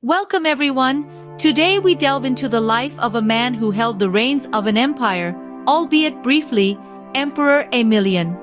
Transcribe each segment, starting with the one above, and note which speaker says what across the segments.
Speaker 1: Welcome everyone. Today we delve into the life of a man who held the reins of an empire, albeit briefly, Emperor Aemilian.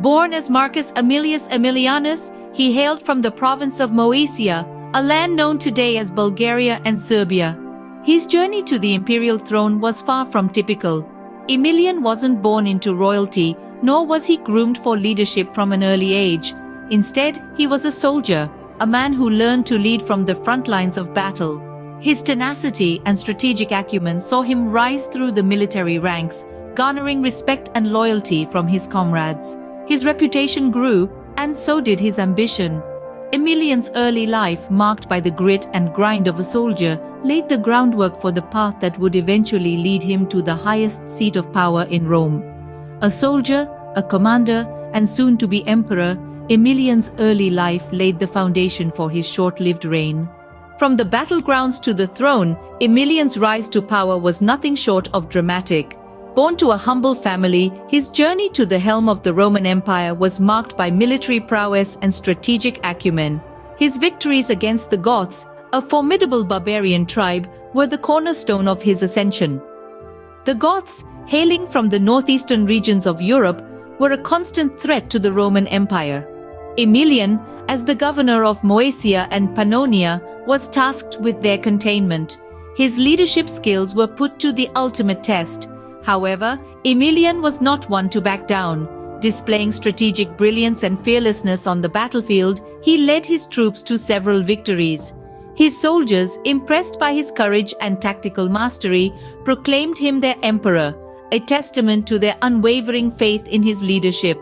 Speaker 1: Born as Marcus Aemilius Aemilianus, he hailed from the province of Moesia, a land known today as Bulgaria and Serbia. His journey to the imperial throne was far from typical. Aemilian wasn't born into royalty, nor was he groomed for leadership from an early age. Instead, he was a soldier, a man who learned to lead from the front lines of battle. His tenacity and strategic acumen saw him rise through the military ranks, garnering respect and loyalty from his comrades. His reputation grew, and so did his ambition. Aemilian's early life, marked by the grit and grind of a soldier, laid the groundwork for the path that would eventually lead him to the highest seat of power in Rome. A soldier, a commander, and soon to be emperor, Aemilian's early life laid the foundation for his short-lived reign. From the battlegrounds to the throne, Aemilian's rise to power was nothing short of dramatic. Born to a humble family, his journey to the helm of the Roman Empire was marked by military prowess and strategic acumen. His victories against the Goths, a formidable barbarian tribe, were the cornerstone of his ascension. The Goths, hailing from the northeastern regions of Europe, were a constant threat to the Roman Empire. Aemilian, as the governor of Moesia and Pannonia, was tasked with their containment. His leadership skills were put to the ultimate test. However, Aemilian was not one to back down. Displaying strategic brilliance and fearlessness on the battlefield, he led his troops to several victories. His soldiers, impressed by his courage and tactical mastery, proclaimed him their emperor, a testament to their unwavering faith in his leadership.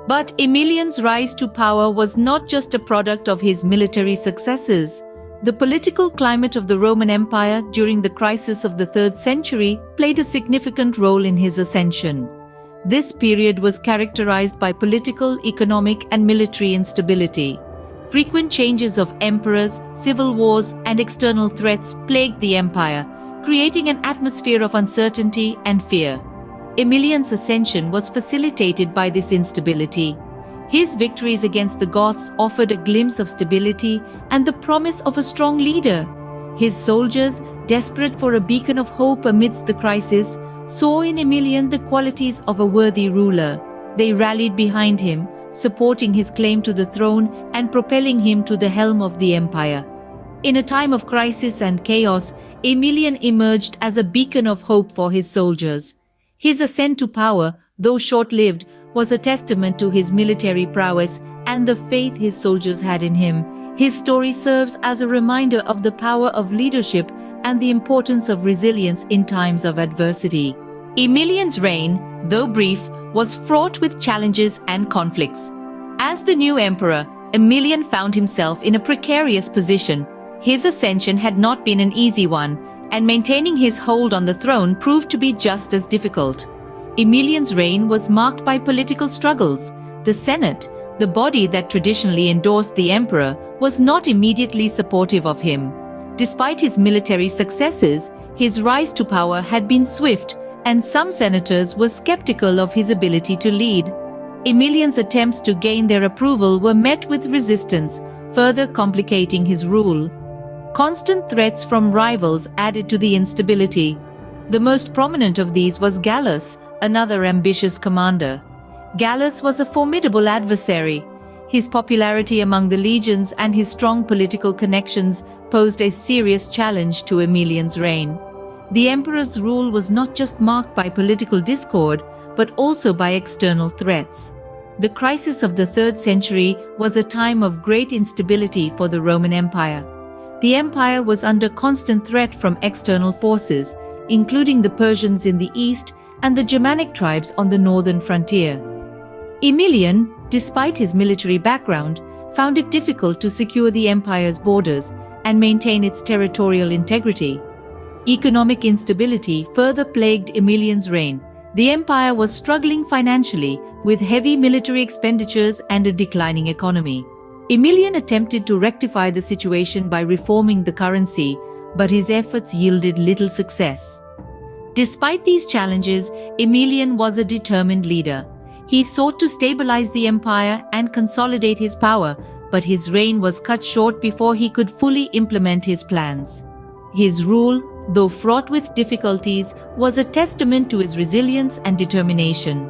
Speaker 1: But Aemilian's rise to power was not just a product of his military successes. The political climate of the Roman Empire during the crisis of the 3rd century played a significant role in his ascension. This period was characterized by political, economic, and military instability. Frequent changes of emperors, civil wars, and external threats plagued the empire, creating an atmosphere of uncertainty and fear. Aemilian's ascension was facilitated by this instability. His victories against the Goths offered a glimpse of stability and the promise of a strong leader. His soldiers, desperate for a beacon of hope amidst the crisis, saw in Aemilian the qualities of a worthy ruler. They rallied behind him, supporting his claim to the throne and propelling him to the helm of the empire. In a time of crisis and chaos, Aemilian emerged as a beacon of hope for his soldiers. His ascent to power, though short-lived, was a testament to his military prowess and the faith his soldiers had in him. His story serves as a reminder of the power of leadership and the importance of resilience in times of adversity. Aemilian's reign, though brief, was fraught with challenges and conflicts. As the new emperor, Aemilian found himself in a precarious position. His ascension had not been an easy one, and maintaining his hold on the throne proved to be just as difficult. Aemilian's reign was marked by political struggles. The Senate, the body that traditionally endorsed the emperor, was not immediately supportive of him. Despite his military successes, his rise to power had been swift, and some senators were skeptical of his ability to lead. Aemilian's attempts to gain their approval were met with resistance, further complicating his rule. Constant threats from rivals added to the instability. The most prominent of these was Gallus, another ambitious commander. Gallus was a formidable adversary. His popularity among the legions and his strong political connections posed a serious challenge to Aemilian's reign. The emperor's rule was not just marked by political discord, but also by external threats. The crisis of the 3rd century was a time of great instability for the Roman Empire. The empire was under constant threat from external forces, including the Persians in the east and the Germanic tribes on the northern frontier. Aemilian, despite his military background, found it difficult to secure the empire's borders and maintain its territorial integrity. Economic instability further plagued Aemilian's reign. The empire was struggling financially, with heavy military expenditures and a declining economy. Aemilian attempted to rectify the situation by reforming the currency, but his efforts yielded little success. Despite these challenges, Aemilian was a determined leader. He sought to stabilize the empire and consolidate his power, but his reign was cut short before he could fully implement his plans. His rule, though fraught with difficulties, was a testament to his resilience and determination.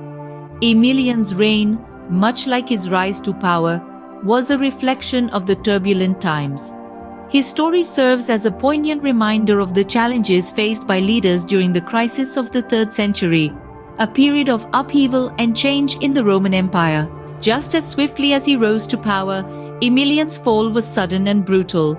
Speaker 1: Aemilian's reign, much like his rise to power, was a reflection of the turbulent times. His story serves as a poignant reminder of the challenges faced by leaders during the crisis of the 3rd century, a period of upheaval and change in the Roman Empire. Just as swiftly as he rose to power, Aemilian's fall was sudden and brutal.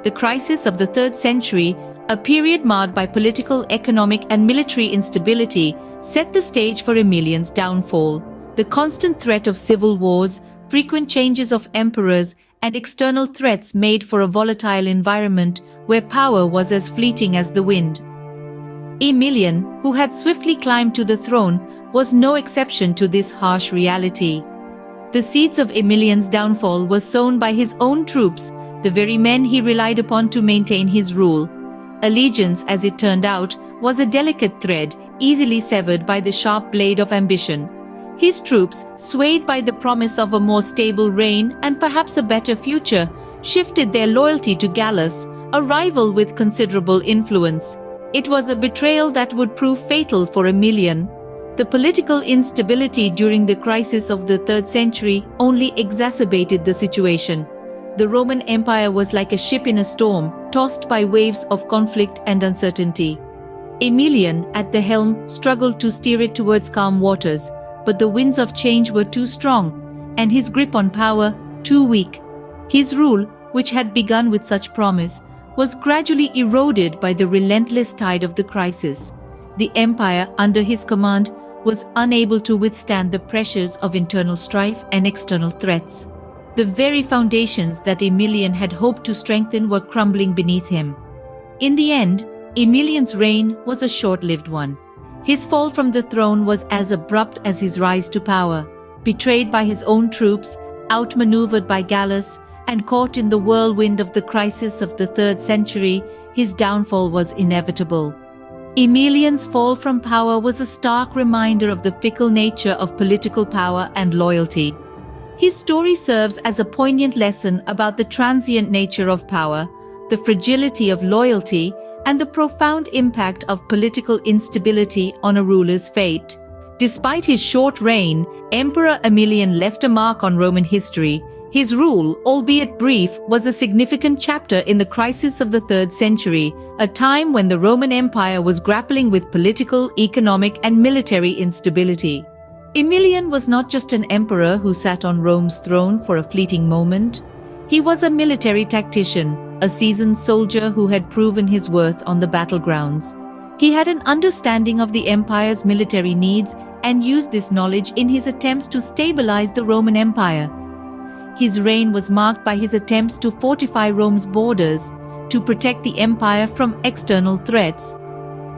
Speaker 1: The crisis of the 3rd century, a period marred by political, economic, and military instability, set the stage for Aemilian's downfall. The constant threat of civil wars, frequent changes of emperors, and external threats made for a volatile environment where power was as fleeting as the wind. Aemilian, who had swiftly climbed to the throne, was no exception to this harsh reality. The seeds of Aemilian's downfall were sown by his own troops, the very men he relied upon to maintain his rule. Allegiance, as it turned out, was a delicate thread, easily severed by the sharp blade of ambition. His troops, swayed by the promise of a more stable reign and perhaps a better future, shifted their loyalty to Gallus, a rival with considerable influence. It was a betrayal that would prove fatal for Aemilian. The political instability during the crisis of the 3rd century only exacerbated the situation. The Roman Empire was like a ship in a storm, tossed by waves of conflict and uncertainty. Aemilian, at the helm, struggled to steer it towards calm waters, but the winds of change were too strong, and his grip on power too weak. His rule, which had begun with such promise, was gradually eroded by the relentless tide of the crisis. The empire, under his command, was unable to withstand the pressures of internal strife and external threats. The very foundations that Aemilian had hoped to strengthen were crumbling beneath him. In the end, Aemilian's reign was a short-lived one. His fall from the throne was as abrupt as his rise to power. Betrayed by his own troops, outmaneuvered by Gallus, and caught in the whirlwind of the crisis of the 3rd century, his downfall was inevitable. Aemilian's fall from power was a stark reminder of the fickle nature of political power and loyalty. His story serves as a poignant lesson about the transient nature of power, the fragility of loyalty, and the profound impact of political instability on a ruler's fate. Despite his short reign, Emperor Aemilian left a mark on Roman history. His rule, albeit brief, was a significant chapter in the crisis of the 3rd century, a time when the Roman Empire was grappling with political, economic, and military instability. Aemilian was not just an emperor who sat on Rome's throne for a fleeting moment. He was a military tactician, a seasoned soldier who had proven his worth on the battlegrounds. He had an understanding of the empire's military needs and used this knowledge in his attempts to stabilize the Roman Empire. His reign was marked by his attempts to fortify Rome's borders, to protect the empire from external threats.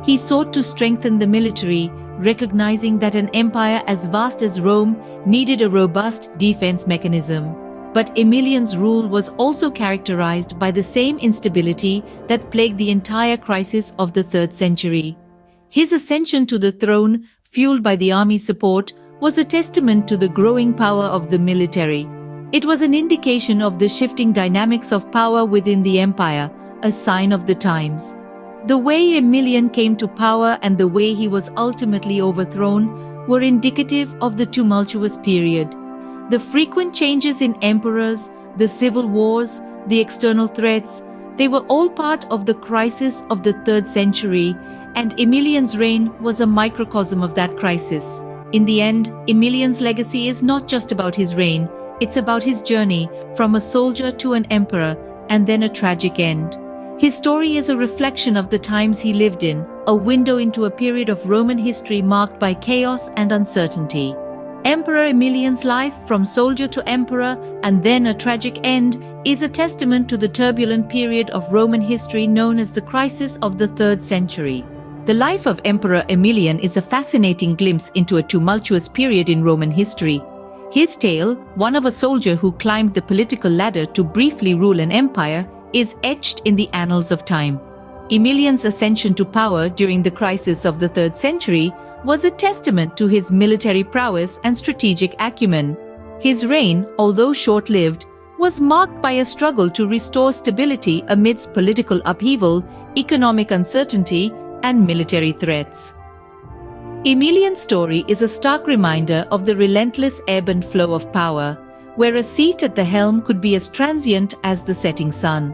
Speaker 1: He sought to strengthen the military, recognizing that an empire as vast as Rome needed a robust defense mechanism. But Aemilian's rule was also characterized by the same instability that plagued the entire crisis of the 3rd century. His ascension to the throne, fueled by the army's support, was a testament to the growing power of the military. It was an indication of the shifting dynamics of power within the empire, a sign of the times. The way Aemilian came to power and the way he was ultimately overthrown were indicative of the tumultuous period. The frequent changes in emperors, the civil wars, the external threats, they were all part of the crisis of the 3rd century, and Aemilian's reign was a microcosm of that crisis. In the end, Aemilian's legacy is not just about his reign, it's about his journey from a soldier to an emperor and then a tragic end. His story is a reflection of the times he lived in, a window into a period of Roman history marked by chaos and uncertainty. Emperor Aemilian's life, from soldier to emperor and then a tragic end, is a testament to the turbulent period of Roman history known as the crisis of the 3rd century. The life of Emperor Aemilian is a fascinating glimpse into a tumultuous period in Roman history. His tale, one of a soldier who climbed the political ladder to briefly rule an empire, is etched in the annals of time. Aemilian's ascension to power during the crisis of the 3rd century was a testament to his military prowess and strategic acumen. His reign, although short-lived, was marked by a struggle to restore stability amidst political upheaval, economic uncertainty, and military threats. Aemilian's story is a stark reminder of the relentless ebb and flow of power, where a seat at the helm could be as transient as the setting sun.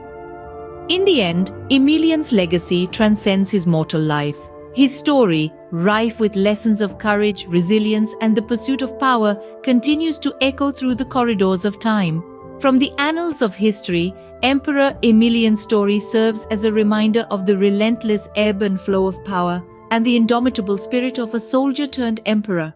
Speaker 1: In the end, Aemilian's legacy transcends his mortal life. His story, rife with lessons of courage, resilience, and the pursuit of power, continues to echo through the corridors of time. From the annals of history, Emperor Aemilian's story serves as a reminder of the relentless ebb and flow of power and the indomitable spirit of a soldier turned emperor.